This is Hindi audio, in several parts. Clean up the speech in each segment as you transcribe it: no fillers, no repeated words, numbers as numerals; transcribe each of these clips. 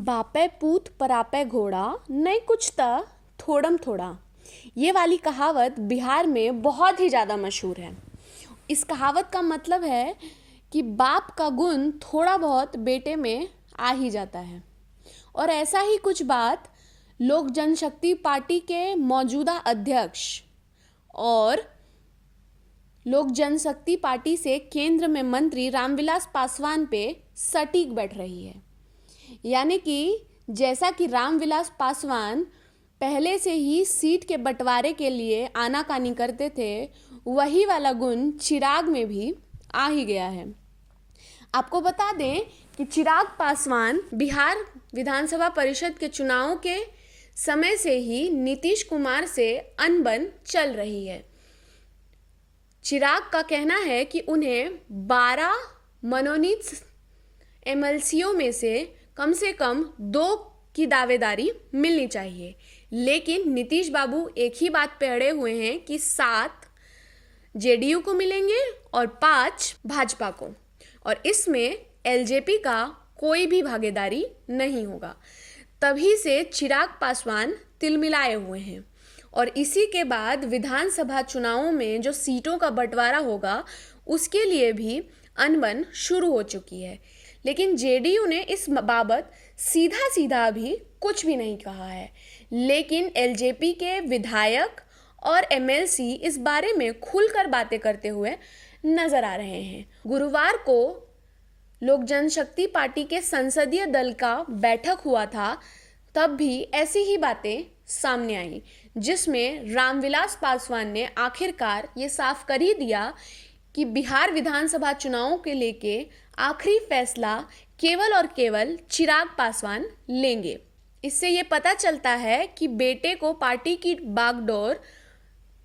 बापे पूत परापे घोड़ा नहीं कुछ ता थोड़म थोड़ा। ये वाली कहावत बिहार में बहुत ही ज़्यादा मशहूर है। इस कहावत का मतलब है कि बाप का गुण थोड़ा बहुत बेटे में आ ही जाता है। और ऐसा ही कुछ बात लोक जनशक्ति पार्टी के मौजूदा अध्यक्ष और लोक जनशक्ति पार्टी से केंद्र में मंत्री रामविलास पासवान पे सटीक बैठ रही है। यानी कि जैसा कि रामविलास पासवान पहले से ही सीट के बंटवारे के लिए आनाकानी करते थे, वही वाला गुण चिराग में भी आ ही गया है। आपको बता दें कि चिराग पासवान बिहार विधानसभा परिषद के चुनावों के समय से ही नीतीश कुमार से अनबन चल रही है। चिराग का कहना है कि उन्हें 12 मनोनीत एमएलसीओ में से कम 2 की दावेदारी मिलनी चाहिए, लेकिन नीतीश बाबू एक ही बात पे अड़े हुए हैं कि 7 जेडीयू को मिलेंगे और 5 भाजपा को, और इसमें एलजेपी का कोई भी भागीदारी नहीं होगा। तभी से चिराग पासवान तिलमिलाए हुए हैं। और इसी के बाद विधानसभा चुनावों में जो सीटों का बंटवारा होगा, उसके लिए भी अनबन शुरू हो चुकी है। लेकिन जेडीयू ने इस बाबत सीधा सीधा अभी कुछ भी नहीं कहा है, लेकिन एलजेपी के विधायक और एमएलसी इस बारे में खुलकर बातें करते हुए नजर आ रहे हैं। गुरुवार को लोक जनशक्ति पार्टी के संसदीय दल का बैठक हुआ था, तब भी ऐसी ही बातें सामने आई, जिसमें रामविलास पासवान ने आखिरकार ये साफ कर ही दिया कि बिहार विधानसभा चुनावों के लेके आखिरी फैसला केवल और केवल चिराग पासवान लेंगे। इससे ये पता चलता है कि बेटे को पार्टी की बागडोर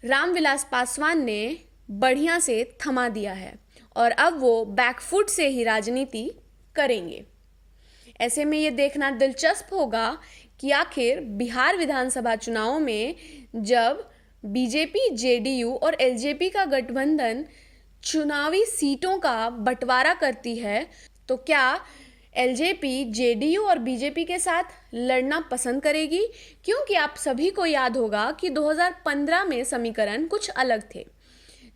रामविलास पासवान ने बढ़िया से थमा दिया है और अब वो बैकफुट से ही राजनीति करेंगे। ऐसे में ये देखना दिलचस्प होगा कि आखिर बिहार विधानसभा चुनावों में जब बीजेपी, जेडीयू और एलजेपी का गठबंधन चुनावी सीटों का बंटवारा करती है, तो क्या एलजेपी, जेडीयू और बीजेपी के साथ लड़ना पसंद करेगी? क्योंकि आप सभी को याद होगा कि 2015 में समीकरण कुछ अलग थे।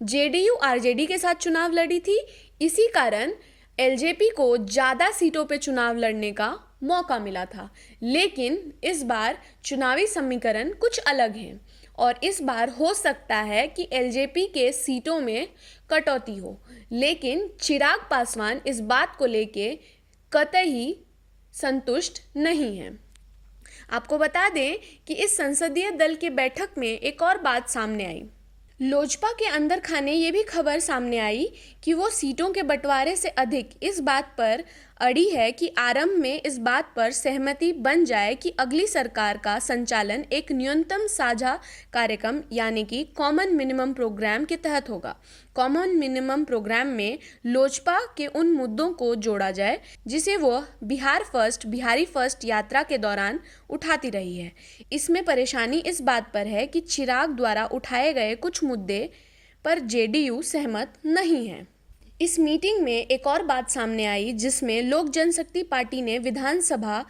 जेडीयू आरजेडी के साथ चुनाव लड़ी थी, इसी कारण एलजेपी को ज़्यादा सीटों पे चुनाव लड़ने का मौका मिला था। लेकिन इस बार चुनावी समीकरण कुछ अलग हैं और इस बार हो सकता है कि एलजेपी के सीटों में कटौती हो, लेकिन चिराग पासवान इस बात को लेके कतई संतुष्ट नहीं हैं। आपको बता दें कि इस संसदीय दल के बैठक में एक और बात सामने आई। लोजपा के अंदर खाने ये भी खबर सामने आई कि वो सीटों के बंटवारे से अधिक इस बात पर अड़ी है कि आरंभ में इस बात पर सहमति बन जाए कि अगली सरकार का संचालन एक न्यूनतम साझा कार्यक्रम यानी कि कॉमन मिनिमम प्रोग्राम के तहत होगा। कॉमन मिनिमम प्रोग्राम में लोजपा के उन मुद्दों को जोड़ा जाए जिसे वो बिहारी फर्स्ट यात्रा के दौरान उठाती रही है। इसमें परेशानी इस बात पर है कि चिराग द्वारा उठाए गए कुछ मुद्दे पर जेडीयू सहमत नहीं है। इस मीटिंग में एक और बात सामने आई, जिसमें लोक जनशक्ति पार्टी ने विधानसभा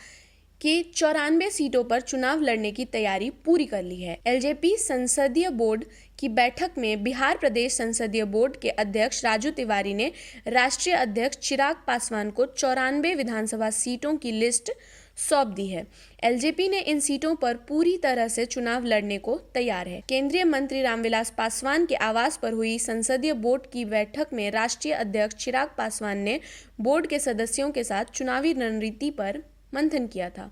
की 94 सीटों पर चुनाव लड़ने की तैयारी पूरी कर ली है। एलजेपी संसदीय बोर्ड की बैठक में बिहार प्रदेश संसदीय बोर्ड के अध्यक्ष राजू तिवारी ने राष्ट्रीय अध्यक्ष चिराग पासवान को 94 विधानसभा सीटों की लिस्ट सौंप दी है। एलजेपी ने इन सीटों पर पूरी तरह से चुनाव लड़ने को तैयार है। केंद्रीय मंत्री रामविलास पासवान के आवास पर हुई संसदीय बोर्ड की बैठक में राष्ट्रीय अध्यक्ष चिराग पासवान ने बोर्ड के सदस्यों के साथ चुनावी रणनीति पर मंथन किया था।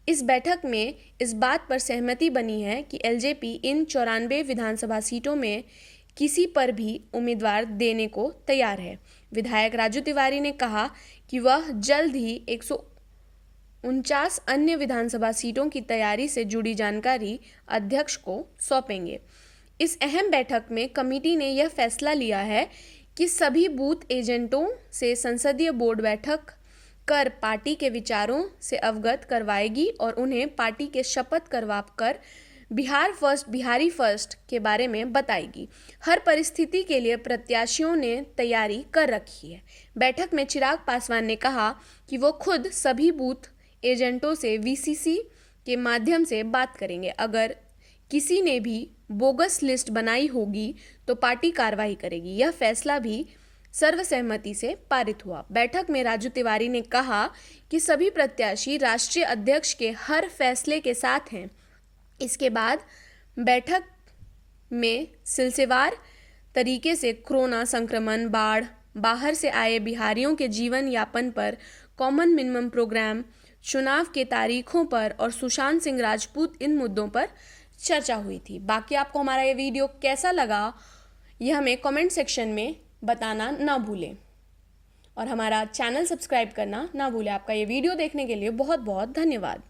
इस बैठक में इस बात पर सहमति बनी है कि एलजेपी इन 94 विधानसभा सीटों में किसी पर भी उम्मीदवार देने को तैयार है। विधायक राजू तिवारी ने कहा कि वह जल्द ही 149 अन्य विधानसभा सीटों की तैयारी से जुड़ी जानकारी अध्यक्ष को सौंपेंगे। इस अहम बैठक में कमेटी ने यह फैसला लिया है कि सभी बूथ एजेंटों से संसदीय बोर्ड बैठक कर पार्टी के विचारों से अवगत करवाएगी और उन्हें पार्टी के शपथ करवाकर बिहारी फर्स्ट के बारे में बताएगी। हर परिस्थिति के लिए प्रत्याशियों ने तैयारी कर रखी है। बैठक में चिराग पासवान ने कहा कि वो खुद सभी बूथ एजेंटों से वीसीसी के माध्यम से बात करेंगे। अगर किसी ने भी बोगस लिस्ट बनाई होगी तो पार्टी कार्रवाई करेगी। यह फैसला भी सर्वसहमति से पारित हुआ। बैठक में राजू तिवारी ने कहा कि सभी प्रत्याशी राष्ट्रीय अध्यक्ष के हर फैसले के साथ हैं। इसके बाद बैठक में सिलसिलेवार तरीके से कोरोना संक्रमण, बाढ़, बाहर से आए बिहारियों के जीवन यापन पर, कॉमन मिनिमम प्रोग्राम, चुनाव के तारीखों पर और सुशांत सिंह राजपूत, इन मुद्दों पर चर्चा हुई थी। बाकी आपको हमारा ये वीडियो कैसा लगा यह हमें कमेंट सेक्शन में बताना ना भूलें और हमारा चैनल सब्सक्राइब करना ना भूलें। आपका ये वीडियो देखने के लिए बहुत बहुत धन्यवाद।